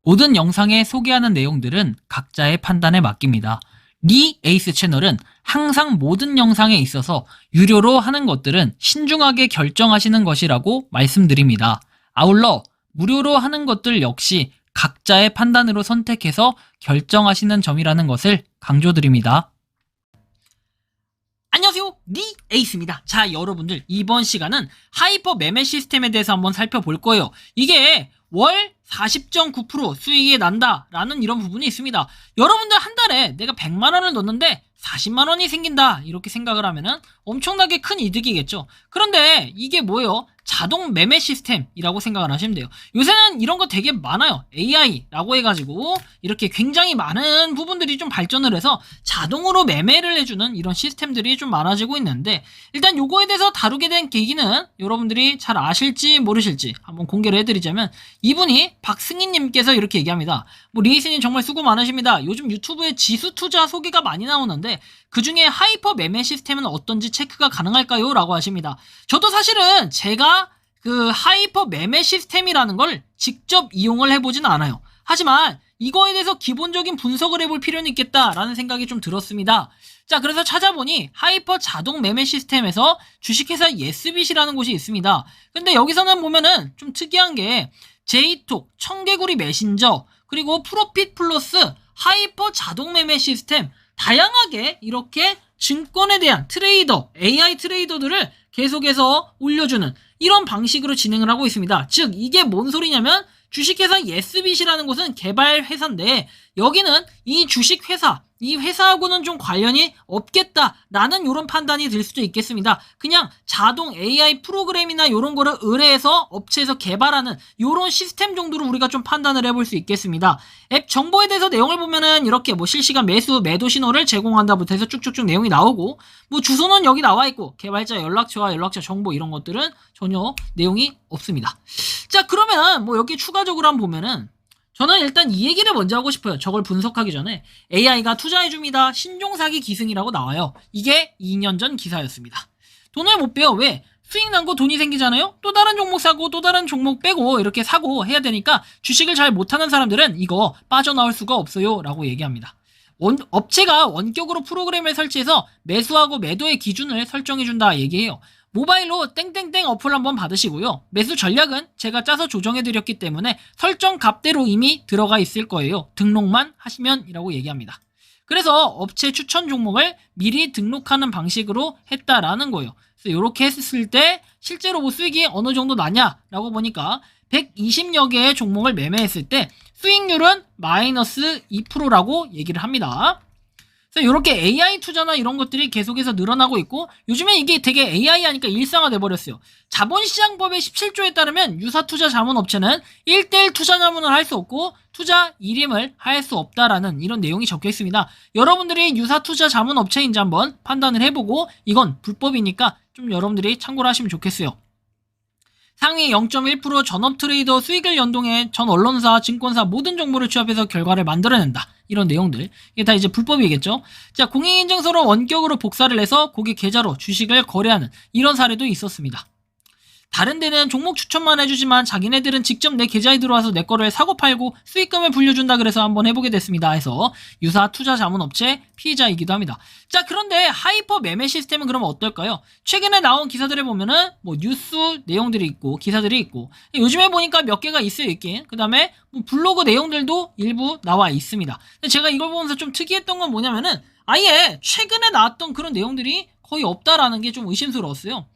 모든 영상에 소개하는 내용들은 각자의 판단에 맡깁니다. 리 에이스 채널은 항상 모든 영상에 있어서 유료로 하는 것들은 신중하게 결정하시는 것이라고 말씀드립니다. 아울러 무료로 하는 것들 역시 각자의 판단으로 선택해서 결정하시는 점이라는 것을 강조드립니다. 안녕하세요, 리 에이스입니다. 자, 여러분들, 이번 시간은 하이퍼 매매 시스템에 대해서 한번 살펴볼 거예요. 이게 월 40.9% 수익이 난다 라는 이런 부분이 있습니다. 여러분들 한 달에 내가 100만원을 넣었는데 40만원이 생긴다 이렇게 생각을 하면은 엄청나게 큰 이득이겠죠. 그런데 이게 뭐예요? 자동 매매 시스템이라고 생각을 하시면 돼요. 요새는 이런 거 되게 많아요. AI라고 해가지고 이렇게 굉장히 많은 부분들이 좀 발전을 해서 자동으로 매매를 해주는 이런 시스템들이 좀 많아지고 있는데, 일단 요거에 대해서 다루게 된 계기는 여러분들이 잘 아실지 모르실지 한번 공개를 해드리자면, 이분이 박승희님께서 이렇게 얘기합니다. 리에이스님 정말 수고 많으십니다. 요즘 유튜브에 지수 투자 소개가 많이 나오는데 그 중에 하이퍼 매매 시스템은 어떤지 체크가 가능할까요? 라고 하십니다. 저도 사실은 제가 그 하이퍼 매매 시스템이라는 걸 직접 이용을 해보진 않아요. 하지만 이거에 대해서 기본적인 분석을 해볼 필요는 있겠다라는 생각이 좀 들었습니다. 자, 그래서 찾아보니 하이퍼 자동 매매 시스템에서 주식회사 예스빗이라는 곳이 있습니다. 근데 여기서는 보면은 좀 특이한 게 제이톡, 청개구리 메신저, 그리고 프로핏 플러스, 하이퍼 자동 매매 시스템, 다양하게 이렇게 증권에 대한 트레이더, AI 트레이더들을 계속해서 올려주는 이런 방식으로 진행을 하고 있습니다. 즉, 이게 뭔 소리냐면 주식회사 예스빗이라는 곳은 개발 회사인데, 여기는 이 주식회사, 이 회사하고는 좀 관련이 없겠다라는 이런 판단이 들 수도 있겠습니다. 그냥 자동 AI 프로그램이나 이런 거를 의뢰해서 업체에서 개발하는 이런 시스템 정도로 우리가 좀 판단을 해볼 수 있겠습니다. 앱 정보에 대해서 내용을 보면은 이렇게 실시간 매수, 매도 신호를 제공한다부터 해서 쭉쭉쭉 내용이 나오고, 주소는 여기 나와 있고 개발자 연락처와 연락처 정보 이런 것들은 전혀 내용이 없습니다. 자, 그러면 여기 추가적으로 한번 보면은, 저는 일단 이 얘기를 먼저 하고 싶어요. 저걸 분석하기 전에 AI가 투자해줍니다. 신종사기 기승이라고 나와요. 이게 2년 전 기사였습니다. 돈을 못 빼요. 왜? 수익 난 거 돈이 생기잖아요? 또 다른 종목 사고 또 다른 종목 빼고 이렇게 사고 해야 되니까 주식을 잘 못하는 사람들은 이거 빠져나올 수가 없어요 라고 얘기합니다. 업체가 원격으로 프로그램을 설치해서 매수하고 매도의 기준을 설정해준다 얘기해요. 모바일로 땡땡땡 어플 한번 받으시고요. 매수 전략은 제가 짜서 조정해드렸기 때문에 설정 값대로 이미 들어가 있을 거예요. 등록만 하시면 이라고 얘기합니다. 그래서 업체 추천 종목을 미리 등록하는 방식으로 했다라는 거예요. 그래서 이렇게 했을 때 실제로 수익이 어느 정도 나냐라고 보니까 120여 개의 종목을 매매했을 때 수익률은 마이너스 2%라고 얘기를 합니다. 그래서 이렇게 AI 투자나 이런 것들이 계속해서 늘어나고 있고, 요즘에 이게 되게 AI 하니까 일상화돼 버렸어요. 자본시장법의 17조에 따르면 유사투자 자문업체는 1대1 투자 자문을 할 수 없고 투자 일임을 할 수 없다라는 이런 내용이 적혀 있습니다. 여러분들이 유사투자 자문업체인지 한번 판단을 해보고, 이건 불법이니까 좀 여러분들이 참고를 하시면 좋겠어요. 상위 0.1% 전업 트레이더 수익을 연동해 전 언론사, 증권사 모든 정보를 취합해서 결과를 만들어낸다. 이런 내용들. 이게 다 이제 불법이겠죠. 자, 공인인증서로 원격으로 복사를 해서 고객 계좌로 주식을 거래하는 이런 사례도 있었습니다. 다른 데는 종목 추천만 해주지만 자기네들은 직접 내 계좌에 들어와서 내 거를 사고 팔고 수익금을 불려준다 그래서 한번 해보게 됐습니다. 해서 유사 투자 자문업체 피해자이기도 합니다. 자, 그런데 하이퍼 매매 시스템은 그러면 어떨까요? 최근에 나온 기사들을 보면은 뉴스 내용들이 있고 기사들이 있고, 요즘에 보니까 몇 개가 있어요. 있긴. 그 다음에 블로그 내용들도 일부 나와 있습니다. 근데 제가 이걸 보면서 좀 특이했던 건 뭐냐면은 아예 최근에 나왔던 그런 내용들이 거의 없다라는 게 좀 의심스러웠어요.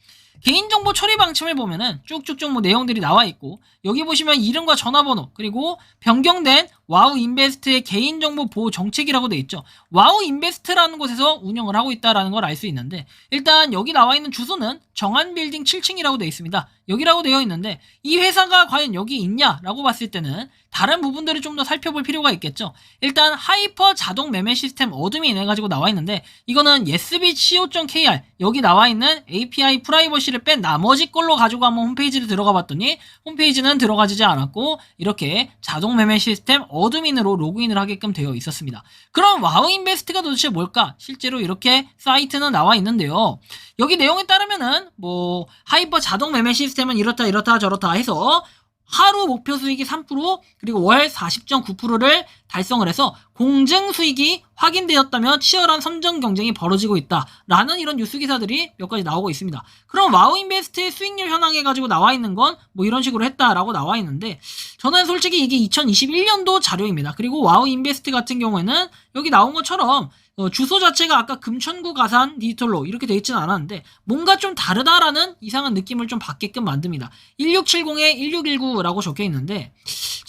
개인정보 처리 방침을 보면은 쭉쭉쭉 내용들이 나와 있고, 여기 보시면 이름과 전화번호, 그리고 변경된 와우 인베스트의 개인정보 보호 정책이라고 돼 있죠. 와우 인베스트라는 곳에서 운영을 하고 있다라는 걸 알 수 있는데, 일단 여기 나와 있는 주소는 정한빌딩 7층이라고 돼 있습니다. 여기라고 되어 있는데 이 회사가 과연 여기 있냐라고 봤을 때는 다른 부분들을 좀 더 살펴볼 필요가 있겠죠. 일단 하이퍼 자동 매매 시스템 어드민 해가지고 나와 있는데, 이거는 예스빗 co.kr 여기 나와 있는 API 프라이버시를 뺀 나머지 걸로 가지고 한번 홈페이지를 들어가 봤더니 홈페이지는 들어가지지 않았고 이렇게 자동 매매 시스템 어드민으로 로그인을 하게끔 되어 있었습니다. 그럼 와우 인베스트가 도대체 뭘까? 실제로 이렇게 사이트는 나와 있는데요. 여기 내용에 따르면은 하이퍼 자동 매매 시스템은 이렇다 저렇다 해서 하루 목표 수익이 3% 그리고 월 40.9%를 달성을 해서 공증 수익이 확인되었다며 치열한 선정 경쟁이 벌어지고 있다라는 이런 뉴스 기사들이 몇 가지 나오고 있습니다. 그럼 와우인베스트의 수익률 현황해 가지고 나와 있는 건 뭐 이런 식으로 했다라고 나와 있는데, 저는 솔직히 이게 2021년도 자료입니다. 그리고 와우인베스트 같은 경우에는 여기 나온 것처럼 주소 자체가 아까 금천구 가산 디지털로 이렇게 돼 있지는 않았는데 뭔가 좀 다르다라는 이상한 느낌을 좀 받게끔 만듭니다. 1670에 1619라고 적혀 있는데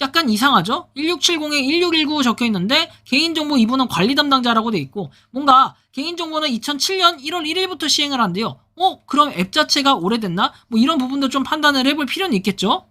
약간 이상하죠? 1670에 1619 적혀 있는데 개인정보 이분은 관리 담당자라고 돼 있고, 뭔가 개인정보는 2007년 1월 1일부터 시행을 한대요. 그럼 앱 자체가 오래됐나? 뭐 이런 부분도 좀 판단을 해볼 필요는 있겠죠?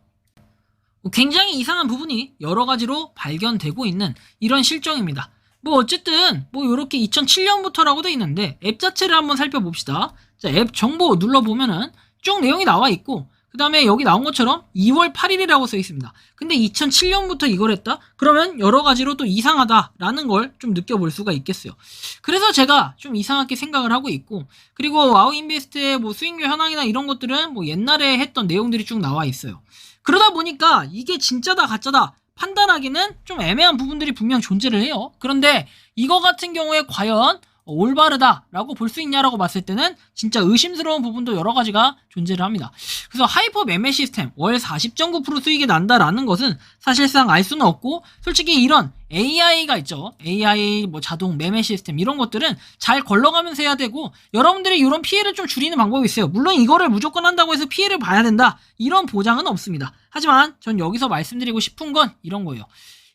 굉장히 이상한 부분이 여러 가지로 발견되고 있는 이런 실정입니다. 뭐 어쨌든 뭐 이렇게 2007년부터라고 돼 있는데 앱 자체를 한번 살펴봅시다. 자, 앱 정보 눌러보면은 쭉 내용이 나와 있고, 그 다음에 여기 나온 것처럼 2월 8일이라고 써 있습니다. 근데 2007년부터 이걸 했다? 그러면 여러 가지로 또 이상하다라는 걸 좀 느껴볼 수가 있겠어요. 그래서 제가 좀 이상하게 생각을 하고 있고, 그리고 와우인베스트의 뭐 수익률 현황이나 이런 것들은 뭐 옛날에 했던 내용들이 쭉 나와 있어요. 그러다 보니까 이게 진짜다 가짜다 판단하기는 좀 애매한 부분들이 분명 존재를 해요. 그런데 이거 같은 경우에 과연 올바르다라고 볼 수 있냐라고 봤을 때는 진짜 의심스러운 부분도 여러 가지가 존재를 합니다. 그래서 하이퍼 매매 시스템 월 40.9% 수익이 난다라는 것은 사실상 알 수는 없고, 솔직히 이런 AI가 있죠. AI 뭐 자동 매매 시스템 이런 것들은 잘 걸러가면서 해야 되고, 여러분들이 이런 피해를 좀 줄이는 방법이 있어요. 물론 이거를 무조건 한다고 해서 피해를 봐야 된다 이런 보장은 없습니다. 하지만 전 여기서 말씀드리고 싶은 건 이런 거예요.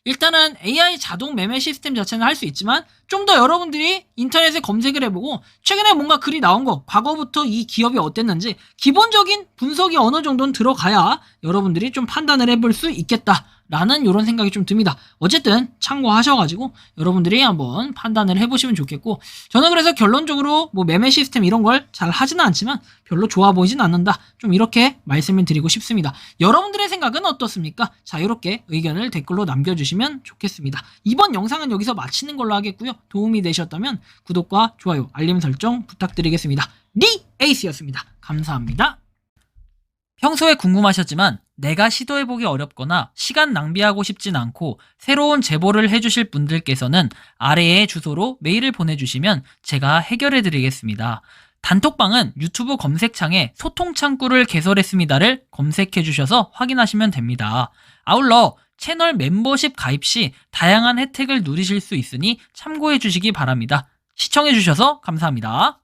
일단은 AI 자동 매매 시스템 자체는 할 수 있지만 좀 더 여러분들이 인터넷에 검색을 해보고 최근에 뭔가 글이 나온 거, 과거부터 이 기업이 어땠는지 기본적인 분석이 어느 정도는 들어가야 여러분들이 좀 판단을 해볼 수 있겠다라는 이런 생각이 좀 듭니다. 어쨌든 참고하셔가지고 여러분들이 한번 판단을 해보시면 좋겠고, 저는 그래서 결론적으로 뭐 매매 시스템 이런 걸 잘 하지는 않지만 별로 좋아 보이진 않는다, 좀 이렇게 말씀을 드리고 싶습니다. 여러분들의 생각은 어떻습니까? 자, 이렇게 의견을 댓글로 남겨주시면 좋겠습니다. 이번 영상은 여기서 마치는 걸로 하겠고요. 도움이 되셨다면 구독과 좋아요, 알림 설정 부탁드리겠습니다. 리에이스였습니다. 감사합니다. 평소에 궁금하셨지만 내가 시도해보기 어렵거나 시간 낭비하고 싶진 않고 새로운 제보를 해주실 분들께서는 아래의 주소로 메일을 보내주시면 제가 해결해드리겠습니다. 단톡방은 유튜브 검색창에 소통창구를 개설했습니다를 검색해주셔서 확인하시면 됩니다. 아울러 채널 멤버십 가입 시 다양한 혜택을 누리실 수 있으니 참고해주시기 바랍니다. 시청해주셔서 감사합니다.